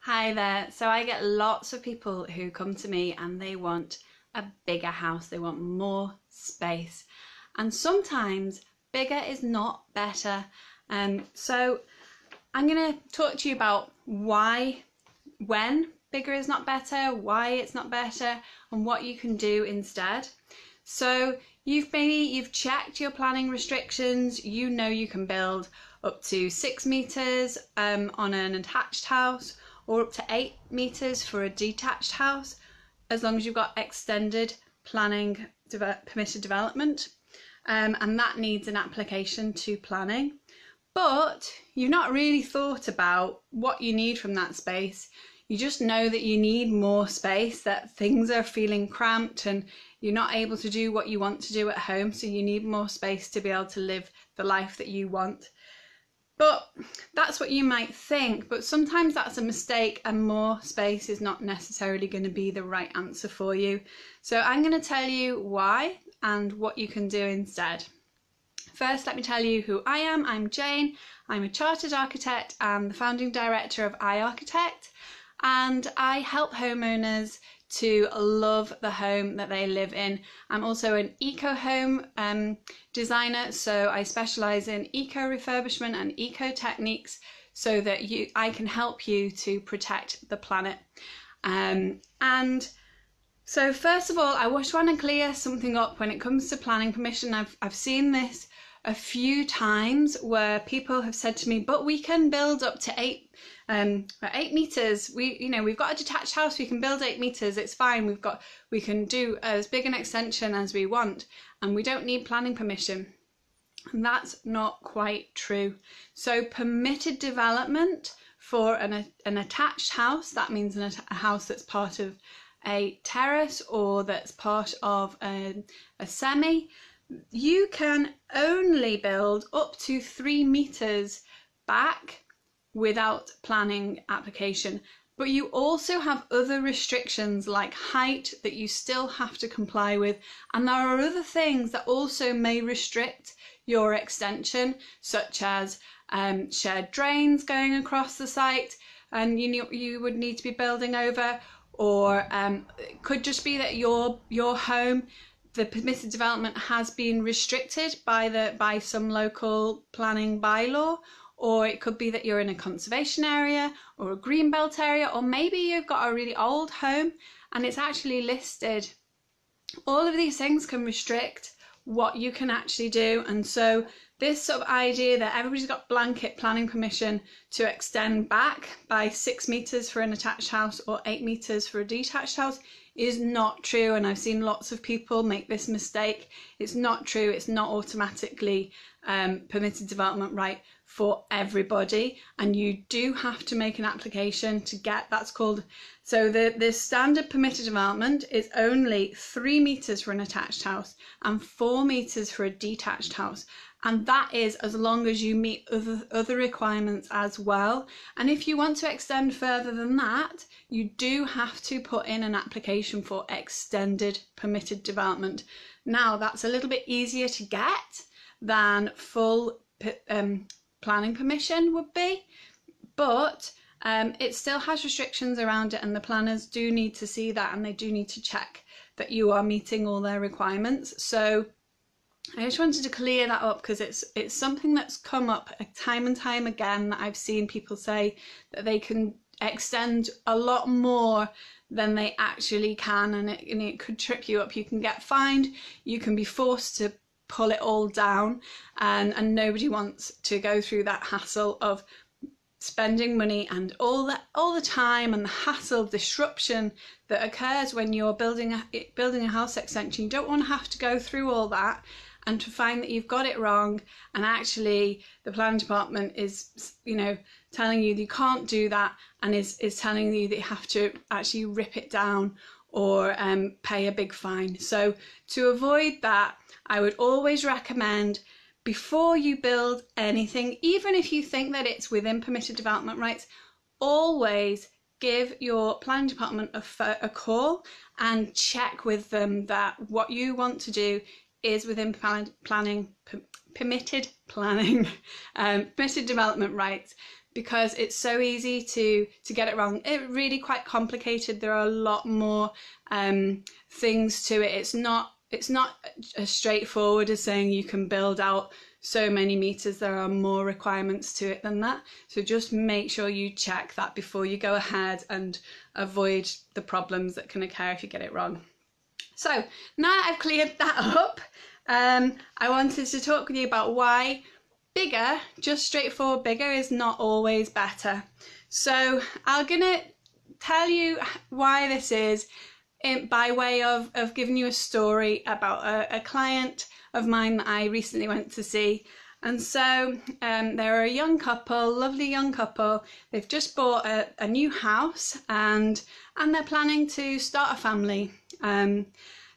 Hi there. So I get lots of people who come to me and they want a bigger house. They want more space. And sometimes bigger is not better. So I'm going to talk to you about when bigger is not better, why it's not better, and what you can do instead. So you've checked your planning restrictions. You know you can build up to 6 meters on an attached house, or up to 8 meters for a detached house, as long as you've got extended planning permitted development, and that needs an application to planning. But you've not really thought about what you need from that space. You just know that you need more space, that things are feeling cramped and you're not able to do what you want to do at home, so you need more space to be able to live the life that you want. But that's what you might think, but sometimes that's a mistake, and more space is not necessarily going to be the right answer for you. So I'm going to tell you why and what you can do instead. First, let me tell you who I am. I'm Jane. I'm a chartered architect and the founding director of iArchitect, and I help homeowners to love the home that they live in. I'm also an eco home designer, so I specialise in eco refurbishment and eco techniques so that I can help you to protect the planet. And so first of all, I just want to clear something up when it comes to planning permission. I've seen this a few times where people have said to me, but we can build up to 8 meters. We've got a detached house, we can build 8 meters, it's fine, we can do as big an extension as we want and we don't need planning permission. And that's not quite true. So permitted development for an attached house, that means a house that's part of a terrace or that's part of a semi, you can only build up to 3 meters back without planning application. But you also have other restrictions like height that you still have to comply with, and there are other things that also may restrict your extension, such as shared drains going across the site and you would need to be building over, or it could just be that your home, the permitted development has been restricted by some local planning bylaw, or it could be that you're in a conservation area or a greenbelt area, or maybe you've got a really old home and it's actually listed. All of these things can restrict what you can actually do, and so this sort of idea that everybody's got blanket planning permission to extend back by 6 meters for an attached house or 8 meters for a detached house is not true, and I've seen lots of people make this mistake. It's not true. It's not automatically permitted development right for everybody, and you do have to make an application to get, that's called, so the standard permitted development is only 3 meters for an attached house and 4 meters for a detached house. And that is as long as you meet other requirements as well. And if you want to extend further than that, you do have to put in an application for extended permitted development. Now, that's a little bit easier to get than full planning permission would be, but it still has restrictions around it, and the planners do need to see that, and they do need to check that you are meeting all their requirements. So I just wanted to clear that up because it's something that's come up time and time again, that I've seen people say that they can extend a lot more than they actually can, and it could trip you up. You can get fined, you can be forced to pull it all down, and nobody wants to go through that hassle of spending money and all the time and the hassle, disruption that occurs when you're building a house extension. You don't want to have to go through all that and to find that you've got it wrong, and actually the planning department is, telling you that you can't do that, and is telling you that you have to actually rip it down or pay a big fine. So to avoid that, I would always recommend, before you build anything, even if you think that it's within permitted development rights, always give your planning department a call and check with them that what you want to do is within permitted development rights, because it's so easy to get it wrong. It's really quite complicated. There are a lot more things to it. It's not as straightforward as saying you can build out so many meters. There are more requirements to it than that. So just make sure you check that before you go ahead and avoid the problems that can occur if you get it wrong. So now I've cleared that up, I wanted to talk with you about why bigger, just straightforward bigger, is not always better. So I'm gonna tell you why this is by way of giving you a story about a client of mine that I recently went to see. And so they're a young couple, lovely young couple. They've just bought a new house and they're planning to start a family.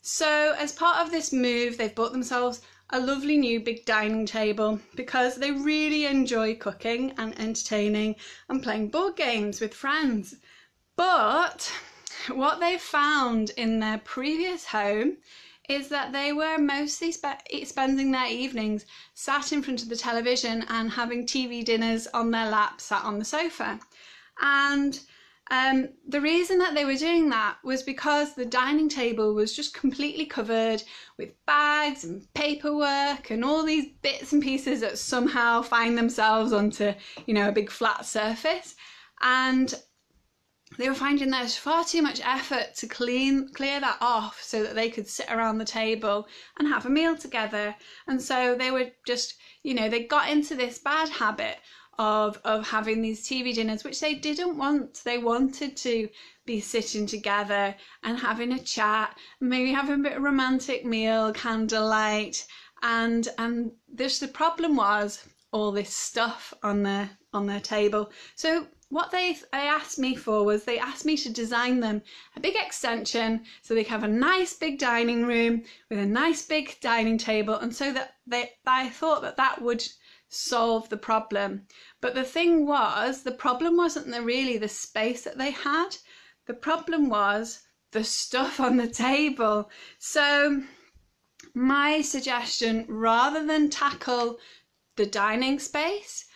So as part of this move, they've bought themselves a lovely new big dining table because they really enjoy cooking and entertaining and playing board games with friends. But what they found in their previous home is that they were mostly spending their evenings sat in front of the television and having TV dinners on their lap, sat on the sofa. And the reason that they were doing that was because the dining table was just completely covered with bags and paperwork and all these bits and pieces that somehow find themselves onto, you know, a big flat surface. And they were finding there's far too much effort to clear that off so that they could sit around the table and have a meal together. And so they were just, you know, they got into this bad habit of having these TV dinners, which they didn't want. They wanted to be sitting together and having a chat, maybe having a bit of romantic meal, candlelight, and this, the problem was all this stuff on their table. So what they asked me for was, they asked me to design them a big extension so they could have a nice big dining room with a nice big dining table, and so that I thought that would solve the problem. But the thing was, the problem wasn't really the space that they had. The problem was the stuff on the table. So my suggestion, rather than tackle the dining space,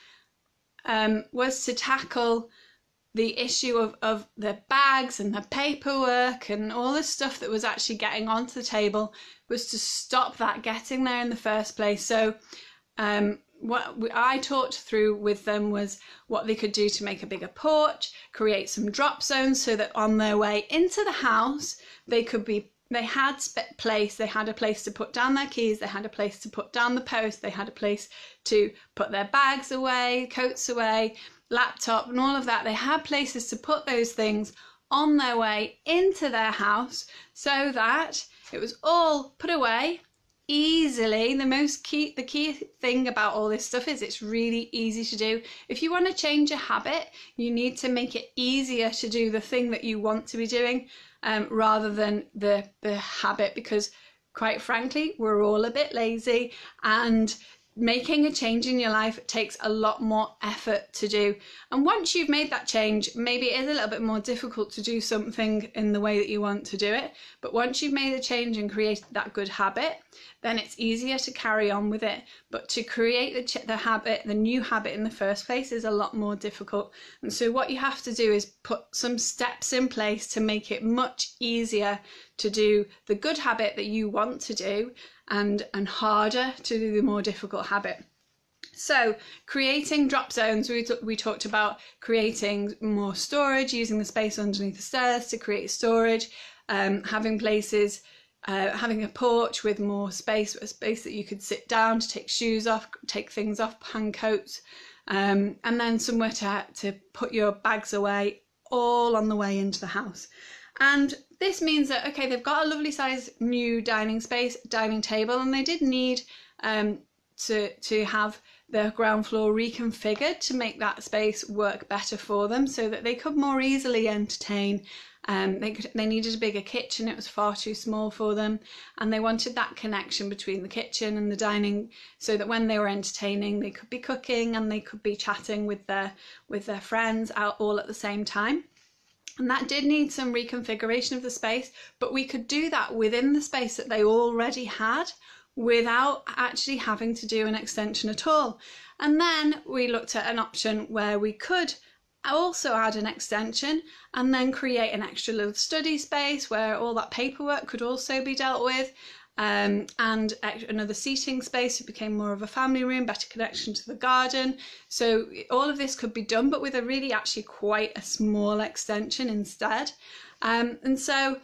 was to tackle the issue of the bags and the paperwork and all the stuff that was actually getting onto the table, was to stop that getting there in the first place. So what I talked through with them was what they could do to make a bigger porch, create some drop zones so that on their way into the house they had a place to put down their keys, they had a place to put down the post, they had a place to put their bags away, coats away, laptop and all of that. They had places to put those things on their way into their house so that it was all put away easily. The key thing about all this stuff is it's really easy to do. If you want to change a habit, you need to make it easier to do the thing that you want to be doing, rather than the habit, because quite frankly we're all a bit lazy, and making a change in your life takes a lot more effort to do. And once you've made that change, maybe it is a little bit more difficult to do something in the way that you want to do it. But once you've made a change and created that good habit, then it's easier to carry on with it. But to create the new habit in the first place is a lot more difficult. And so what you have to do is put some steps in place to make it much easier to do the good habit that you want to do, and harder to do the more difficult habit. So creating drop zones, we talked about creating more storage, using the space underneath the stairs to create storage, having places, having a porch with more space, a space that you could sit down to take shoes off, take things off, hang coats, and then somewhere to put your bags away, all on the way into the house. And this means that, okay, they've got a lovely size new dining table, and they did need to have the ground floor reconfigured to make that space work better for them so that they could more easily entertain. They needed a bigger kitchen, it was far too small for them, and they wanted that connection between the kitchen and the dining so that when they were entertaining they could be cooking and they could be chatting with their friends out all at the same time. And that did need some reconfiguration of the space, but we could do that within the space that they already had without actually having to do an extension at all. And then we looked at an option where we could also add an extension and then create an extra little study space where all that paperwork could also be dealt with, and another seating space. It became more of a family room, better connection to the garden. So all of this could be done, but with a really actually quite a small extension instead. And so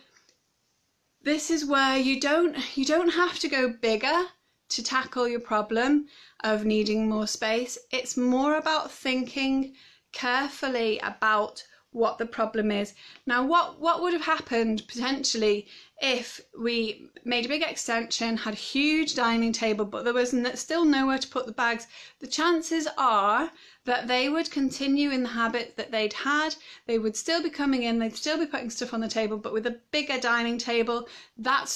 this is where you don't have to go bigger to tackle your problem of needing more space. It's more about thinking carefully about what the problem is. Now, what would have happened potentially if we made a big extension, had a huge dining table, but there was still nowhere to put the bags? The chances are that they would continue in the habit that they'd had. They would still be coming in, they'd still be putting stuff on the table, but with a bigger dining table, that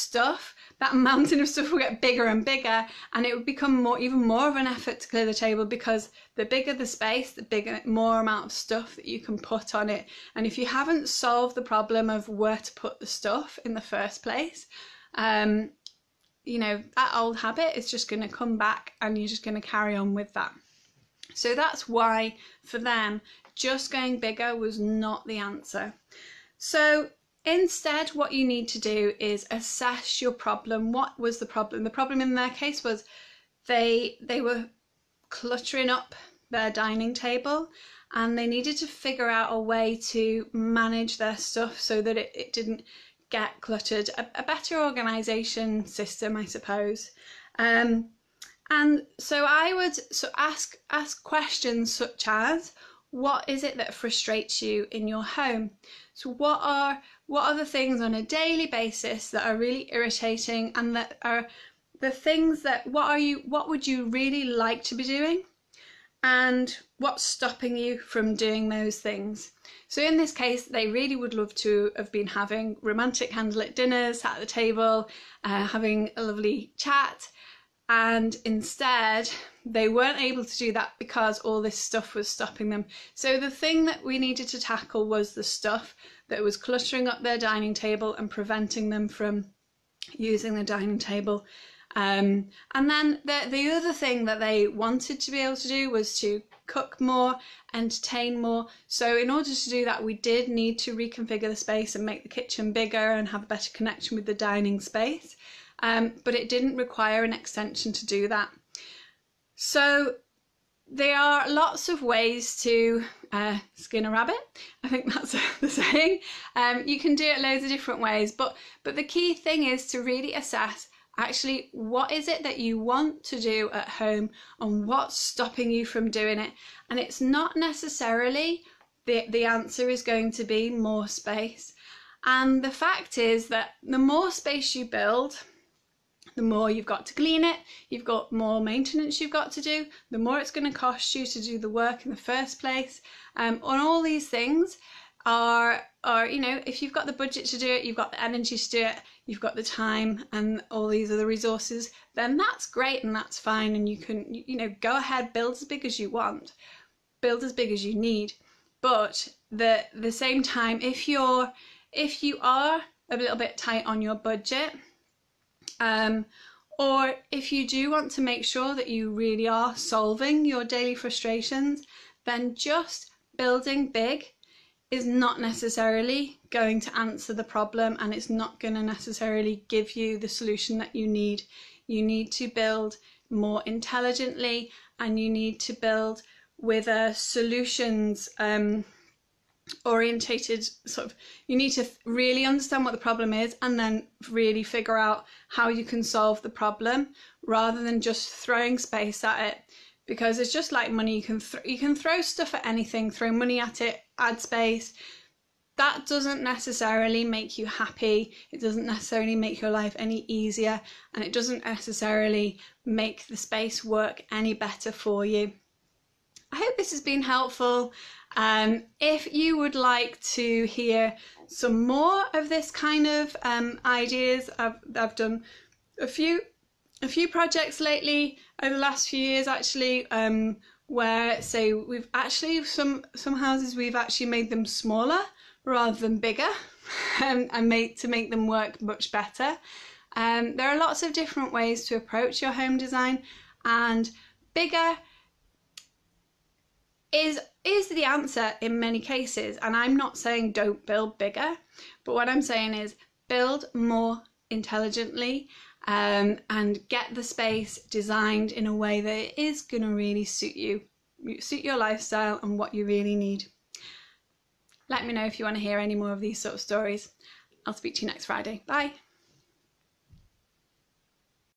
mountain of stuff will get bigger and bigger, and it would become even more of an effort to clear the table, because the bigger the space, the more amount of stuff that you can put on it. And if you haven't solved the problem of where to put the stuff in the first place, you know, that old habit is just going to come back and you're just going to carry on with that. So that's why for them, just going bigger was not the answer. So instead, what you need to do is assess your problem. What was the problem? The problem in their case was they were cluttering up their dining table, and they needed to figure out a way to manage their stuff so that it didn't get cluttered. A better organisation system, I suppose. And so I would ask questions such as, what is it that frustrates you in your home? So what are the things on a daily basis that are really irritating, and that are the things that what would you really like to be doing, and what's stopping you from doing those things? So in this case, they really would love to have been having romantic candlelit dinners, sat at the table, having a lovely chat, and instead they weren't able to do that because all this stuff was stopping them. So the thing that we needed to tackle was the stuff that was cluttering up their dining table and preventing them from using the dining table. And then the other thing that they wanted to be able to do was to cook more, entertain more. So in order to do that, we did need to reconfigure the space and make the kitchen bigger and have a better connection with the dining space. But it didn't require an extension to do that. So there are lots of ways to skin a rabbit. I think that's the saying. You can do it loads of different ways, but the key thing is to really assess actually what is it that you want to do at home and what's stopping you from doing it. And it's not necessarily the answer is going to be more space. And the fact is that the more space you build, the more you've got to clean it, you've got more maintenance you've got to do, the more it's going to cost you to do the work in the first place. And all these things are, you know, if you've got the budget to do it, you've got the energy to do it, you've got the time and all these other resources, then that's great and that's fine. And you can, you know, go ahead, build as big as you want, build as big as you need. But the same time, if you are a little bit tight on your budget, or if you do want to make sure that you really are solving your daily frustrations, then just building big is not necessarily going to answer the problem, and it's not going to necessarily give you the solution that you need. You need to build more intelligently, and you need to build with a solutions orientated sort of, you need to really understand what the problem is and then really figure out how you can solve the problem, rather than just throwing space at it. Because it's just like money, you can throw stuff at anything, throw money at it, add space. That doesn't necessarily make you happy, it doesn't necessarily make your life any easier, and it doesn't necessarily make the space work any better for you. I hope this has been helpful. If you would like to hear some more of this kind of ideas, I've done a few projects lately over the last few years actually, where say we've actually some houses we've actually made them smaller rather than bigger, and to make them work much better. There are lots of different ways to approach your home design, and bigger is the answer in many cases. And I'm not saying don't build bigger, but what I'm saying is build more intelligently, and get the space designed in a way that it is going to really suit your lifestyle and what you really need. Let me know if you want to hear any more of these sort of stories. I'll speak to you next Friday. Bye.